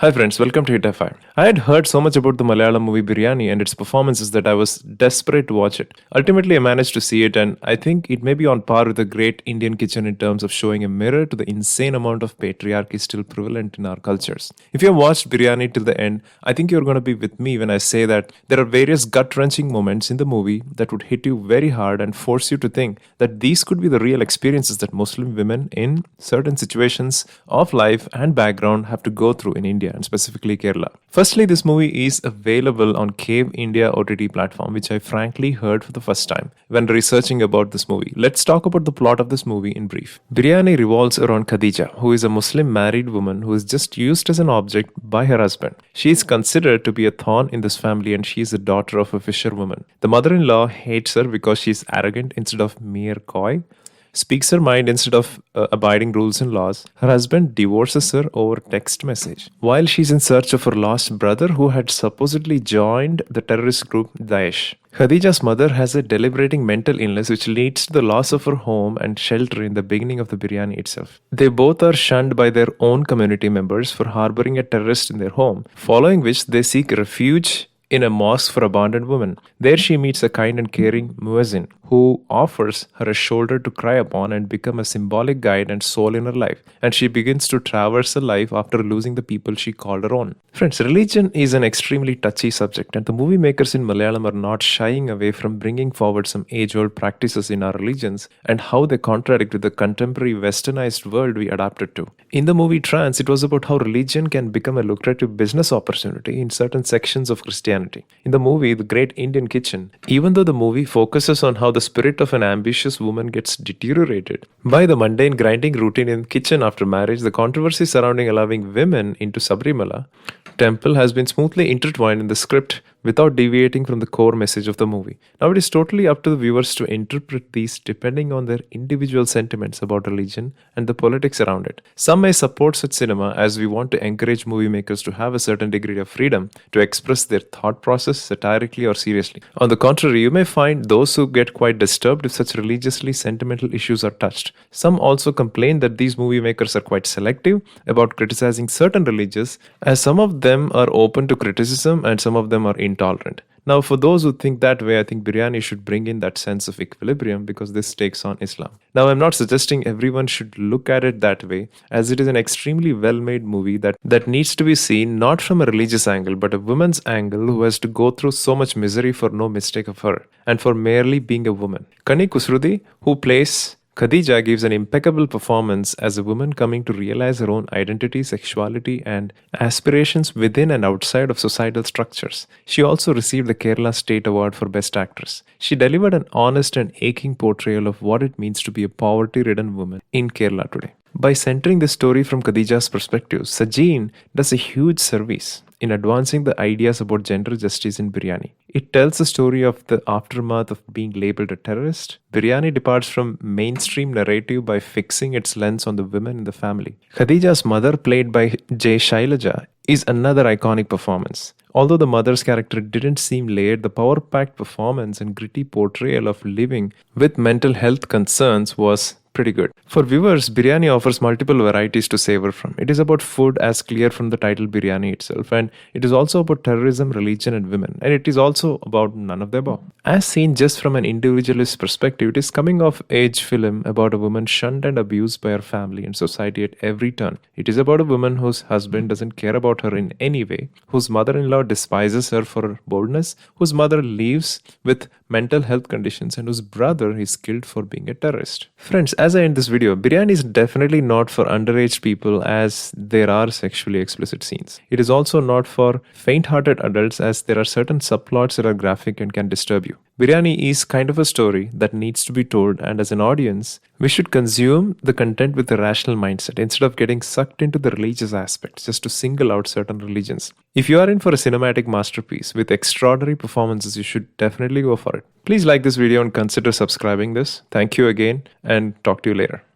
Hi friends, welcome to Hit F5. I had heard so much about the Malayalam movie Biryani and its performances that I was desperate to watch it. Ultimately, I managed to see it, and I think it may be on par with the great Indian kitchen in terms of showing a mirror to the insane amount of patriarchy still prevalent in our cultures. If you have watched Biryani till the end, I think you're going to be with me when I say that there are various gut-wrenching moments in the movie that would hit you very hard and force you to think that these could be the real experiences that Muslim women in certain situations of life and background have to go through in India and specifically Kerala. Firstly, this movie is available on Cave India OTT platform, which I frankly heard for the first time when researching about this movie. Let's talk about the plot of this movie in brief. Biryani revolves around Khadija, who is a Muslim married woman who is just used as an object by her husband. She is considered to be a thorn in this family and she is the daughter of a fisherwoman. The mother-in-law hates her because she is arrogant instead of mere coy, speaks her mind instead of abiding rules and laws. Her husband divorces her over text message while she's in search of her lost brother who had supposedly joined the terrorist group Daesh. Khadija's mother has a debilitating mental illness which leads to the loss of her home and shelter in the beginning of the biryani itself. They both are shunned by their own community members for harboring a terrorist in their home, following which they seek refuge in a mosque for abandoned women. There she meets a kind and caring muezzin who offers her a shoulder to cry upon and become a symbolic guide and soul in her life. And she begins to traverse her life after losing the people she called her own. Friends, religion is an extremely touchy subject, and the movie makers in Malayalam are not shying away from bringing forward some age-old practices in our religions and how they contradict with the contemporary westernized world we adapted to. In the movie Trance, it was about how religion can become a lucrative business opportunity in certain sections of Christianity. In the movie The Great Indian Kitchen, even though the movie focuses on how the spirit of an ambitious woman gets deteriorated by the mundane grinding routine in the kitchen after marriage, the controversy surrounding allowing women into Sabrimala temple has been smoothly intertwined in the script without deviating from the core message of the movie. Now it is totally up to the viewers to interpret these depending on their individual sentiments about religion and the politics around it. Some may support such cinema as we want to encourage movie makers to have a certain degree of freedom to express their thought process satirically or seriously. On the contrary, you may find those who get quite disturbed if such religiously sentimental issues are touched. Some also complain that these movie makers are quite selective about criticizing certain religions, as some of them are open to criticism and some of them are intolerant. Now, for those who think that way, I think Biryani should bring in that sense of equilibrium because this takes on Islam. Now, I'm not suggesting everyone should look at it that way, as it is an extremely well-made movie that needs to be seen not from a religious angle, but a woman's angle who has to go through so much misery for no mistake of her, and for merely being a woman. Kani Kusrudi, who plays Khadija, gives an impeccable performance as a woman coming to realize her own identity, sexuality, and aspirations within and outside of societal structures. She also received the Kerala State Award for Best Actress. She delivered an honest and aching portrayal of what it means to be a poverty-ridden woman in Kerala today. By centering the story from Khadija's perspective, Sajeen does a huge service in advancing the ideas about gender justice in Biryani. It tells the story of the aftermath of being labeled a terrorist. Biryani departs from mainstream narrative by fixing its lens on the women in the family. Khadija's mother, played by Jay Shailaja, is another iconic performance. Although the mother's character didn't seem layered, the power-packed performance and gritty portrayal of living with mental health concerns was pretty good. For viewers, Biryani offers multiple varieties to savor from. It is about food as clear from the title Biryani itself, and it is also about terrorism, religion and women, and it is also about none of the above. As seen just from an individualist perspective, it is coming of age film about a woman shunned and abused by her family and society at every turn. It is about a woman whose husband doesn't care about her in any way, whose mother-in-law despises her for her boldness, whose mother lives with mental health conditions, and whose brother is killed for being a terrorist. Friends, as I end this video, Biryani is definitely not for underage people as there are sexually explicit scenes. It is also not for faint-hearted adults as there are certain subplots that are graphic and can disturb you. Biryani is kind of a story that needs to be told, and as an audience, we should consume the content with a rational mindset instead of getting sucked into the religious aspects just to single out certain religions. If you are in for a cinematic masterpiece with extraordinary performances, you should definitely go for it. Please like this video and consider subscribing this. Thank you again and talk to you later.